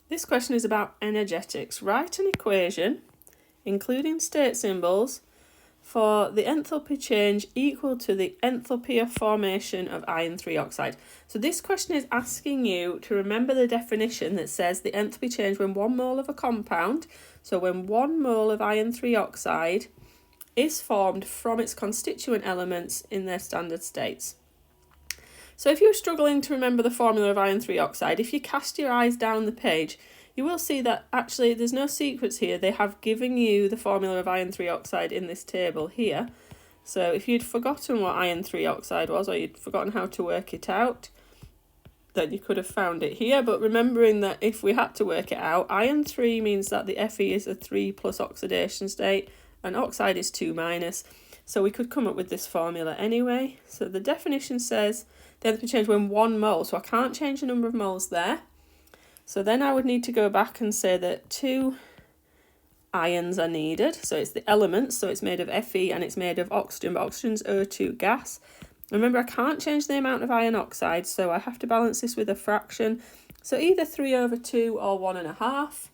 This question is about energetics. Write an equation, including state symbols, for the enthalpy change equal to the enthalpy of formation of iron 3 oxide. So this question is asking you to remember the definition that says the enthalpy change when 1 mole of a compound, so when 1 mole of iron 3 oxide is formed from its constituent elements in their standard states. So if you're struggling to remember the formula of iron 3 oxide, if you cast your eyes down the page, you will see that actually there's no secrets here. They have given you the formula of iron 3 oxide in this table here. So if you'd forgotten what iron 3 oxide was, or you'd forgotten how to work it out, then you could have found it here. But remembering that if we had to work it out, iron 3 means that the Fe is a 3 plus oxidation state and oxide is 2 minus. So we could come up with this formula anyway. So the definition says the enthalpy change when 1 mole, so I can't change the number of moles there. So then I would need to go back and say that 2 ions are needed. So it's the elements, so it's made of Fe and it's made of oxygen, but oxygen's O2 gas. Remember, I can't change the amount of iron oxide, so I have to balance this with a fraction. So either 3/2 or 1.5.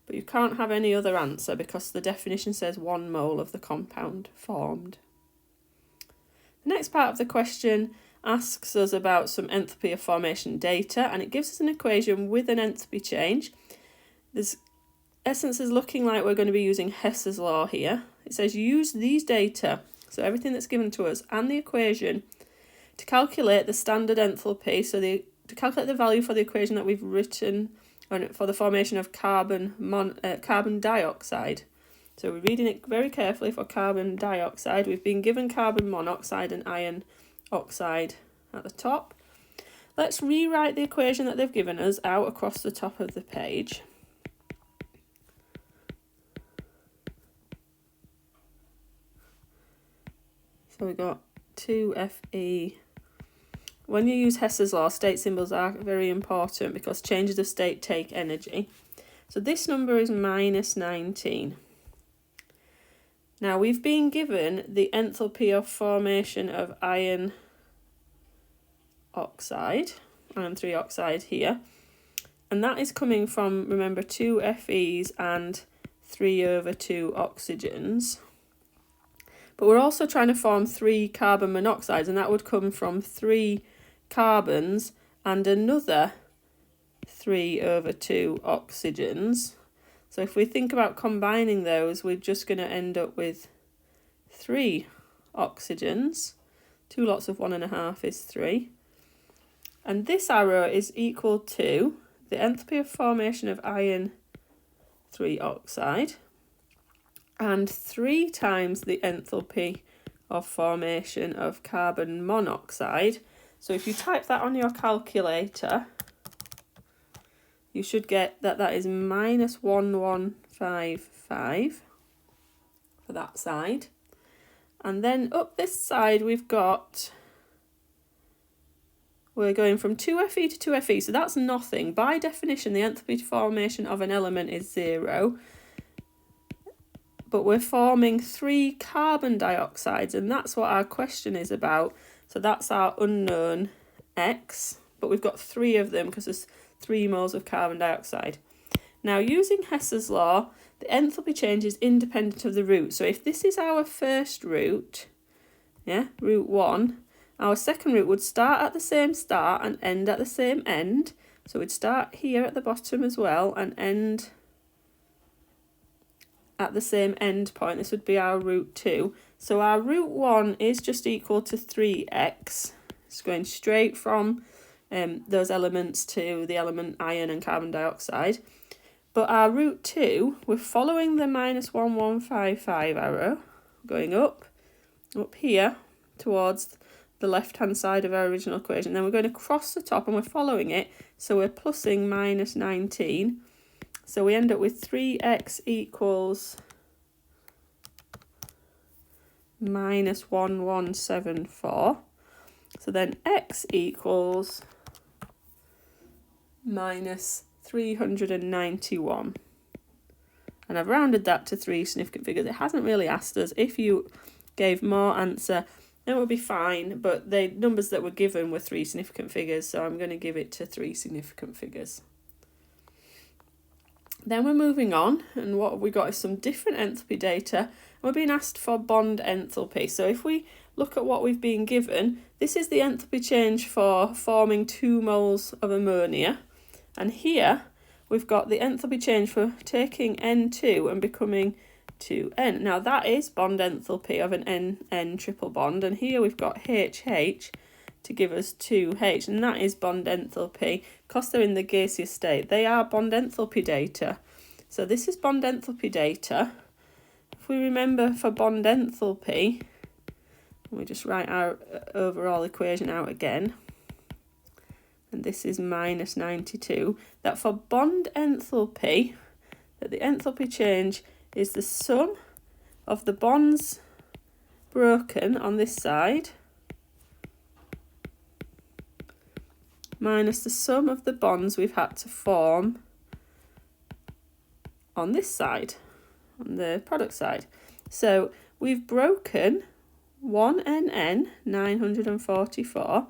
But you can't have any other answer because the definition says 1 mole of the compound formed. The next part of the question asks us about some enthalpy of formation data, and it gives us an equation with an enthalpy change. This essence is looking like we're going to be using Hess's law here. It says use these data, so everything that's given to us, and the equation to calculate the standard enthalpy, so to calculate the value for the equation that we've written for the formation of carbon dioxide. So we're reading it very carefully for carbon dioxide. We've been given carbon monoxide and iron oxide at the top. Let's rewrite the equation that they've given us out across the top of the page. So we've got 2Fe. When you use Hess's law, state symbols are very important because changes of state take energy. So this number is minus 19. Now we've been given the enthalpy of formation of iron oxide, iron 3 oxide here, and that is coming from, remember, 2 Fe's and 3/2 oxygens. But we're also trying to form 3 carbon monoxides, and that would come from 3 carbons and another 3/2 oxygens. So if we think about combining those, we're just going to end up with 3 oxygens. 2 lots of 1.5 is 3. And this arrow is equal to the enthalpy of formation of iron 3 oxide and 3 times the enthalpy of formation of carbon monoxide. So if you type that on your calculator, you should get that is minus 1155 for that side. And then up this side we're going from 2Fe to 2Fe, so that's nothing. By definition, the enthalpy formation of an element is 0. But we're forming 3 carbon dioxides, and that's what our question is about. So that's our unknown X, but we've got 3 of them because there's 3 moles of carbon dioxide. Now, using Hess's law, the enthalpy change is independent of the root. So if this is our first root, root 1, our second root would start at the same start and end at the same end. So we'd start here at the bottom as well and end at the same end point. This would be our root 2. So our root 1 is just equal to 3x. It's going straight from those elements to the element iron and carbon dioxide. But our root 2, we're following the minus 1155 arrow, going up here towards the left-hand side of our original equation. Then we're going to cross the top and we're following it, so we're plussing minus 19. So we end up with 3x equals minus 1174. So then x equals minus 391. And I've rounded that to 3 significant figures. It hasn't really asked us. If you gave more answer, it would be fine, but the numbers that were given were 3 significant figures, so I'm going to give it to 3 significant figures. Then we're moving on, and what we got is some different enthalpy data, and we're being asked for bond enthalpy. So if we look at what we've been given, this is the enthalpy change for forming 2 moles of ammonia, and here we've got the enthalpy change for taking N2 and becoming 2N. Now that is bond enthalpy of an N triple bond, and here we've got HH to give us 2H, and that is bond enthalpy. Because they're in the gaseous state, they are bond enthalpy data. So this is bond enthalpy data. If we remember for bond enthalpy, we just write our overall equation out again, and this is minus 92, that for bond enthalpy, that the enthalpy change is the sum of the bonds broken on this side minus the sum of the bonds we've had to form on this side, on the product side. So we've broken 1NN 944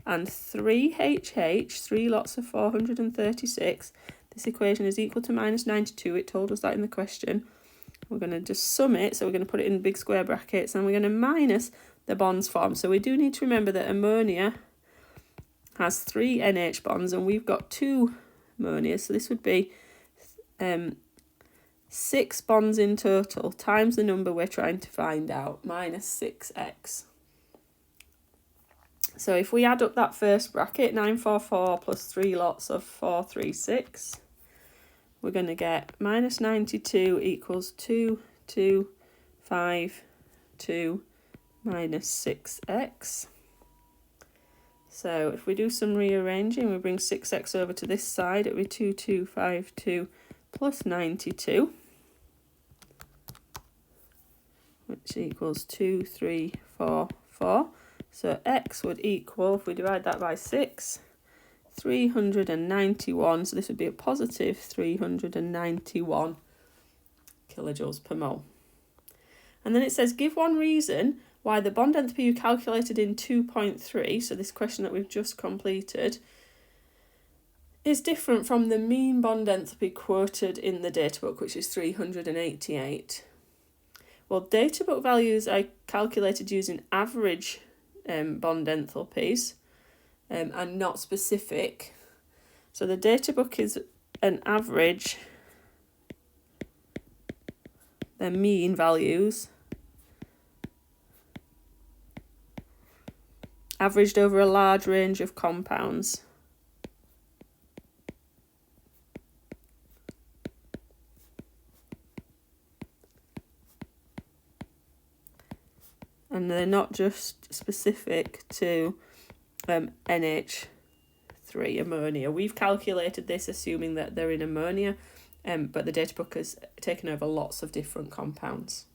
and 3HH, 3 lots of 436. This equation is equal to minus 92. It told us that in the question. We're going to just sum it, so we're going to put it in big square brackets, and we're going to minus the bonds formed. So we do need to remember that ammonia has 3 NH bonds, and we've got 2 ammonia, so this would be 6 bonds in total times the number we're trying to find out, minus 6x. So if we add up that first bracket, 944 plus 3 lots of 436, we're going to get minus 92 equals 2252 minus 6x. So if we do some rearranging, we bring 6x over to this side, it would be 2252 plus 92, which equals 2344. So x would equal, if we divide that by 6, 391. So this would be a positive 391 kilojoules per mole. And then it says, give one reason why the bond enthalpy you calculated in 2.3, so this question that we've just completed, is different from the mean bond enthalpy quoted in the databook, which is 388. Well, databook values are calculated using average bond enthalpies and not specific. So the databook is an average, their mean values, averaged over a large range of compounds. And they're not just specific to NH3 ammonia. We've calculated this assuming that they're in ammonia, but the databook has taken over lots of different compounds.